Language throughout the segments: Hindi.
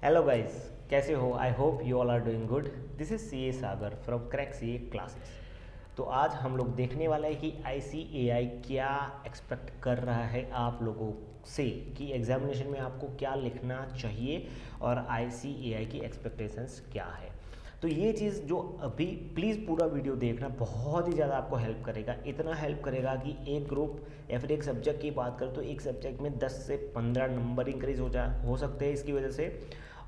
हेलो गाइस, कैसे हो? I hope you all are doing good. This is C A Sagar from crack C A classes. तो आज हम लोग देखने वाला है कि ICAI क्या एक्सपेक्ट कर रहा है आप लोगों से, कि एग्जामिनेशन में आपको क्या लिखना चाहिए और ICAI की एक्सपेक्टेशंस क्या है। तो ये चीज़ जो अभी प्लीज़ पूरा वीडियो देखना, बहुत ही ज़्यादा आपको हेल्प करेगा। इतना हेल्प करेगा कि एक ग्रुप या फिर एक सब्जेक्ट की बात करें तो एक सब्जेक्ट में 10 से 15 नंबर इंक्रीज हो सकते हैं इसकी वजह से,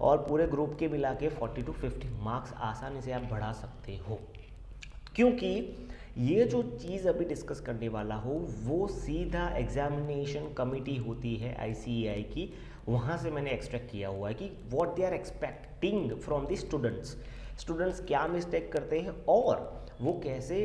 और पूरे ग्रुप के मिला के 40 to 50 मार्क्स आसानी से आप बढ़ा सकते हो। क्योंकि ये जो चीज़ अभी डिस्कस करने वाला हो वो सीधा एग्जामिनेशन कमिटी होती है ICAI की, वहाँ से मैंने एक्सट्रैक्ट किया हुआ है कि what they are expecting from the students क्या मिस्टेक करते हैं और वो कैसे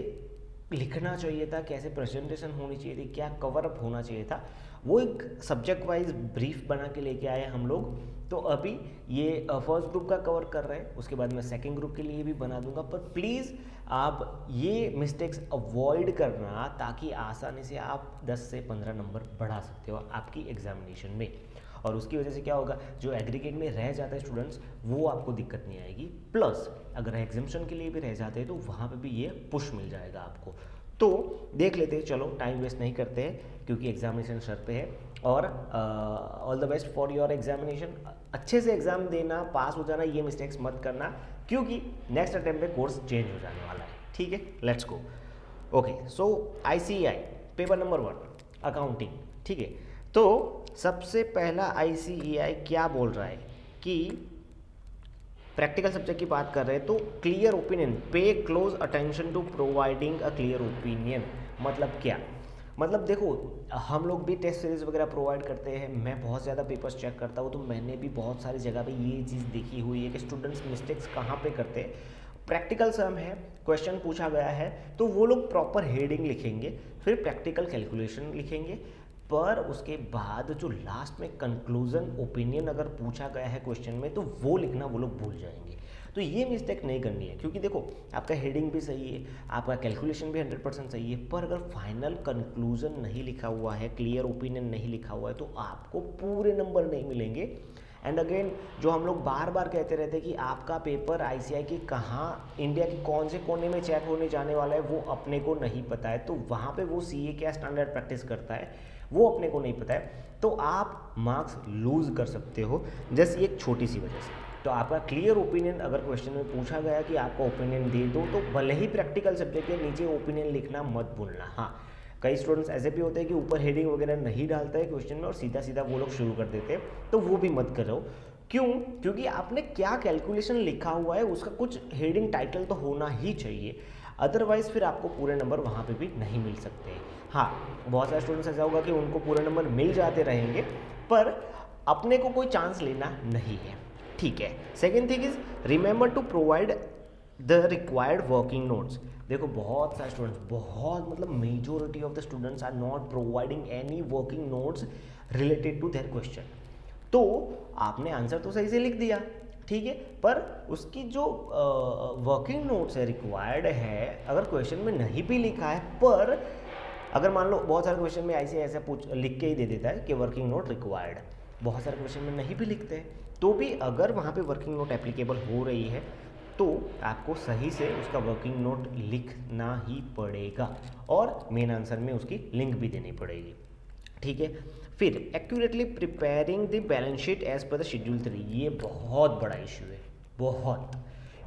लिखना चाहिए था, कैसे प्रेजेंटेशन होनी चाहिए थी, क्या कवर अप होना चाहिए था। वो एक सब्जेक्ट वाइज ब्रीफ बना के लेके आए हम लोग। तो अभी ये फर्स्ट ग्रुप का कवर कर रहे हैं, उसके बाद मैं सेकंड ग्रुप के लिए भी बना दूंगा। पर प्लीज़ आप ये मिस्टेक्स अवॉइड करना ताकि आसानी से आप 10 से 15 नंबर बढ़ा सकते हो आपकी एग्जामिनेशन में। और उसकी वजह से क्या होगा, जो एग्रीगेट में रह जाते हैं स्टूडेंट्स वो आपको दिक्कत नहीं आएगी, प्लस अगर एग्जामिनेशन के लिए भी रह जाते हैं तो वहाँ पे भी ये पुश मिल जाएगा आपको। तो देख लेते हैं, चलो टाइम वेस्ट नहीं करते हैं क्योंकि एग्जामिनेशन सर पे है। और all the best for your examination. अच्छे से एग्जाम देना, पास हो जाना, ये मिस्टेक्स मत करना क्योंकि नेक्स्ट अटेम्प्ट में कोर्स चेंज हो जाने वाला है। ठीक है, let's go. Okay, so ICAI paper number 1 accounting. ठीक है, तो सबसे पहला ICAI क्या बोल रहा है कि प्रैक्टिकल सब्जेक्ट की बात कर रहे हैं तो clear opinion, pay close attention to providing a clear opinion. मतलब क्या? मतलब देखो, हम लोग भी टेस्ट सीरीज वगैरह प्रोवाइड करते हैं, मैं बहुत ज़्यादा पेपर्स चेक करता हूँ, तो मैंने भी बहुत सारी जगह पे ये चीज़ देखी हुई है कि स्टूडेंट्स मिस्टेक्स कहाँ पे करते हैं। प्रैक्टिकल सम है, क्वेश्चन पूछा गया है तो वो लोग प्रॉपर हेडिंग लिखेंगे, फिर प्रैक्टिकल कैलकुलेशन लिखेंगे, पर उसके बाद जो लास्ट में कंक्लूजन ओपिनियन अगर पूछा गया है क्वेश्चन में तो वो लिखना वो लोग भूल जाएंगे। तो ये मिस्टेक नहीं करनी है क्योंकि देखो, आपका हेडिंग भी सही है, आपका कैलकुलेशन भी 100% सही है, पर अगर फाइनल कंक्लूजन नहीं लिखा हुआ है, क्लियर ओपिनियन नहीं लिखा हुआ है तो आपको पूरे नंबर नहीं मिलेंगे। एंड अगेन, जो हम लोग बार बार कहते रहते हैं कि आपका पेपर ICAI के कहाँ, इंडिया के कौन से कोने में चेक होने जाने वाला है वो अपने को नहीं पता है, तो वहाँ पे वो CA क्या स्टैंडर्ड प्रैक्टिस करता है वो अपने को नहीं पता है, तो आप मार्क्स लूज कर सकते हो जैसे एक छोटी सी वजह से। तो आपका क्लियर ओपिनियन अगर क्वेश्चन में पूछा गया कि आपका ओपिनियन दे दो, तो भले ही प्रैक्टिकल सब्जेक्ट के नीचे ओपिनियन लिखना मत भूलना। हाँ, कई स्टूडेंट्स ऐसे भी होते हैं कि ऊपर हेडिंग वगैरह नहीं डालता है क्वेश्चन में और सीधा सीधा वो लोग शुरू कर देते हैं, तो वो भी मत करो। क्यों? क्योंकि आपने क्या कैलकुलेशन लिखा हुआ है उसका कुछ हेडिंग टाइटल तो होना ही चाहिए, अदरवाइज फिर आपको पूरे नंबर वहाँ पे भी नहीं मिल सकते। हाँ, बहुत सारे स्टूडेंट्स ऐसा होगा कि उनको पूरे नंबर मिल जाते रहेंगे, पर अपने को कोई चांस लेना नहीं है। ठीक है, second thing is remember to provide the required working notes. देखो, बहुत सारे स्टूडेंट्स, बहुत मतलब majority of the students are not providing any working notes related to their question. तो आपने आंसर तो सही से लिख दिया, ठीक है, पर उसकी जो वर्किंग नोट्स है रिक्वायर्ड है, अगर क्वेश्चन में नहीं भी लिखा है, पर अगर मान लो बहुत सारे क्वेश्चन में ICAI ऐसा लिख के ही दे देता है कि वर्किंग नोट रिक्वायर्ड, बहुत सारे क्वेश्चन में नहीं भी लिखते हैं, तो भी अगर वहाँ पे वर्किंग नोट एप्लीकेबल हो रही है तो आपको सही से उसका वर्किंग नोट लिखना ही पड़ेगा और मेन आंसर में उसकी लिंक भी देनी पड़ेगी। ठीक है, फिर accurately preparing the balance sheet as per the schedule 3, ये बहुत बड़ा इशू है, बहुत।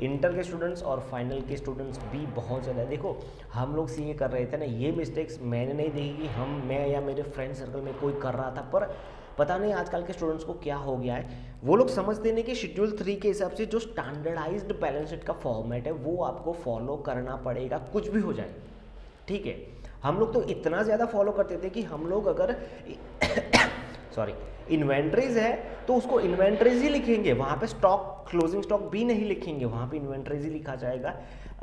इंटर के स्टूडेंट्स और फाइनल के स्टूडेंट्स भी बहुत ज़्यादा, देखो हम लोग CA कर रहे थे ना, ये मिस्टेक्स मैंने नहीं देखी कि मैं या मेरे फ्रेंड सर्कल में कोई कर रहा था, पर पता नहीं आजकल के स्टूडेंट्स को क्या हो गया है, वो लोग समझते नहीं कि शेड्यूल 3 के हिसाब से जो स्टैंडर्डाइज्ड बैलेंस शीट का फॉर्मेट है वो आपको फॉलो करना पड़ेगा, कुछ भी हो जाए। ठीक है, हम लोग तो इतना ज़्यादा फॉलो करते थे कि हम लोग अगर सॉरी इन्वेंट्रीज है तो उसको इन्वेंट्रीज ही लिखेंगे, वहाँ पे स्टॉक, क्लोजिंग स्टॉक भी नहीं लिखेंगे, वहाँ पे इन्वेंट्रीज ही लिखा जाएगा,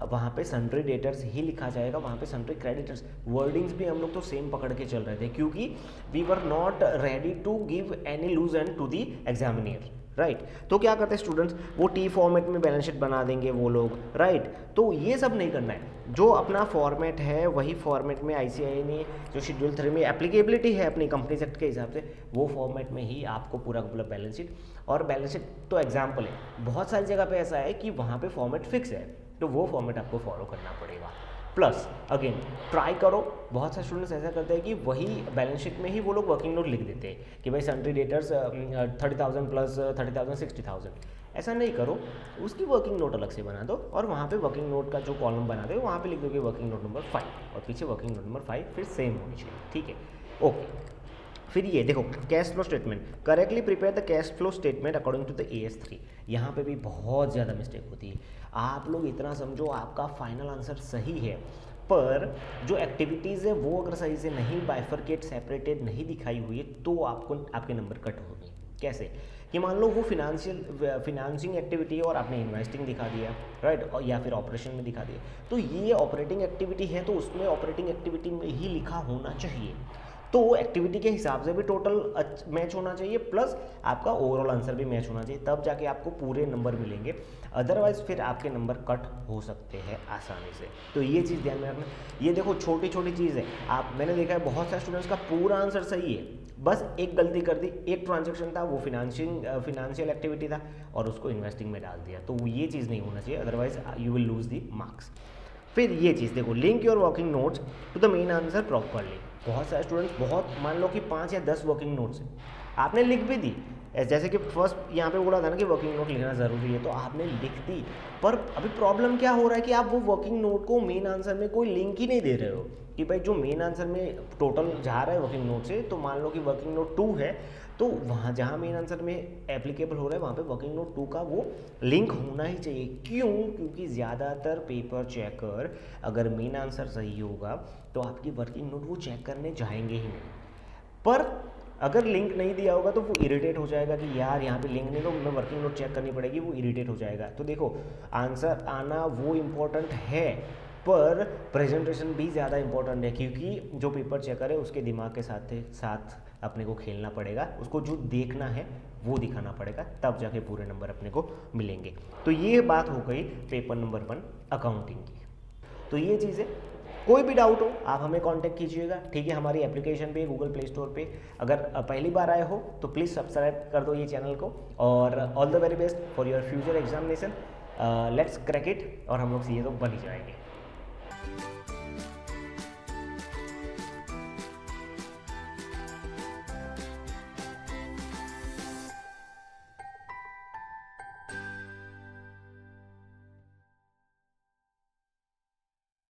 वहाँ पे सन्ड्री डेटर्स ही लिखा जाएगा, वहाँ पे सन्ड्री क्रेडिटर्स। वर्डिंग्स भी हम लोग तो सेम पकड़ के चल रहे थे क्योंकि we were not ready to give any loose end to the examiner, right. तो क्या करते हैं स्टूडेंट्स, वो टी फॉर्मेट में बैलेंस शीट बना देंगे वो लोग, राइट। तो ये सब नहीं करना है, जो अपना फॉर्मेट है वही फॉर्मेट में आईसीएआई ने जो शेड्यूल 3 में एप्लीकेबिलिटी है अपनी कंपनीज एक्ट के हिसाब से, वो फॉर्मेट में ही आपको पूरा मतलब बैलेंस शीट। और बैलेंस शीट तो एग्जाम्पल है, बहुत सारी जगह पे ऐसा है कि वहाँ पे फॉर्मेट फिक्स है, तो वो फॉर्मेट आपको फॉलो करना पड़ेगा। प्लस अगेन ट्राई करो, बहुत सारे स्टूडेंट्स ऐसा करते हैं कि वही बैलेंस शीट में ही वो लोग वर्किंग नोट लिख देते हैं कि भाई सन्ड्री डेटर्स 30,000 प्लस 30,000 60,000। ऐसा नहीं करो, उसकी वर्किंग नोट अलग से बना दो और वहाँ पे वर्किंग नोट का जो कॉलम बना दो वहाँ पे लिख दो कि वर्किंग नोट नंबर 5 और पीछे वर्किंग नोट नंबर 5 फिर सेम होनी चाहिए, ठीक है, ओके। फिर ये देखो cash flow statement, correctly prepare the cash flow statement according to the AS3। यहाँ पे भी बहुत ज़्यादा मिस्टेक होती है। आप लोग इतना समझो आपका फाइनल आंसर सही है, पर जो एक्टिविटीज़ है वो अगर सही से नहीं बाइफरकेट सेपरेटेड नहीं दिखाई हुई है तो आपको आपके नंबर कट होंगे। कैसे कि मान लो वो फिनांसिंग एक्टिविटी है और आपने इन्वेस्टिंग दिखा दिया, राइट, या फिर ऑपरेशन में दिखा दिया, तो ये ऑपरेटिंग एक्टिविटी है तो उसमें ऑपरेटिंग एक्टिविटी में ही लिखा होना चाहिए। तो एक्टिविटी के हिसाब से भी टोटल मैच होना चाहिए, प्लस आपका ओवरऑल आंसर भी मैच होना चाहिए, तब जाके आपको पूरे नंबर मिलेंगे। अदरवाइज फिर आपके नंबर कट हो सकते हैं आसानी से। तो ये चीज़ ध्यान में रखना। ये देखो छोटी छोटी चीज़ है, मैंने देखा है बहुत सारे स्टूडेंट्स का पूरा आंसर सही है, बस एक गलती कर दी, एक ट्रांजेक्शन था वो फिनेंशियल एक्टिविटी था और उसको इन्वेस्टिंग में डाल दिया, तो ये चीज़ नहीं होना चाहिए, otherwise you will lose the marks. फिर ये चीज़ देखो, link your working notes to the main answer properly. बहुत सारे स्टूडेंट्स मान लो कि 5 या 10 वर्किंग नोट्स हैं, आपने लिख भी दी, जैसे कि फर्स्ट यहाँ पे बोला था ना कि वर्किंग नोट लिखना ज़रूरी है, तो आपने लिख दी, पर अभी प्रॉब्लम क्या हो रहा है कि आप वो वर्किंग नोट को मेन आंसर में कोई लिंक ही नहीं दे रहे हो कि भाई जो मेन आंसर में टोटल जा रहा है वर्किंग नोट से, तो मान लो कि वर्किंग नोट 2 है, तो वहाँ जहाँ मेन आंसर में एप्लीकेबल हो रहा है वहाँ पे वर्किंग नोट 2 का वो लिंक होना ही चाहिए। क्यों? क्योंकि ज़्यादातर पेपर चेकर अगर मेन आंसर सही होगा तो आपकी वर्किंग नोट वो चेक करने जाएंगे ही नहीं, पर अगर लिंक नहीं दिया होगा तो वो इरिटेट हो जाएगा कि यार यहाँ पे लिंक नहीं, तो मैं वर्किंग नोट चेक करनी पड़ेगी, वो इरिटेट हो जाएगा। तो देखो आंसर आना वो इम्पोर्टेंट है, पर प्रेजेंटेशन भी ज़्यादा इंपॉर्टेंट है, क्योंकि जो पेपर चेकर है उसके दिमाग के साथ अपने को खेलना पड़ेगा, उसको जो देखना है वो दिखाना पड़ेगा, तब जाके पूरे नंबर अपने को मिलेंगे। तो ये बात हो गई पेपर नंबर 1 अकाउंटिंग की। तो ये चीज़ है, कोई भी डाउट हो आप हमें कांटेक्ट कीजिएगा, ठीक है, हमारी एप्लीकेशन पे गूगल प्ले स्टोर पे। अगर पहली बार आए हो तो प्लीज़ सब्सक्राइब कर दो ये चैनल को, और all the very best for your future examination. Let's crack it, और हम लोग सीए तो बन ही जाएंगे।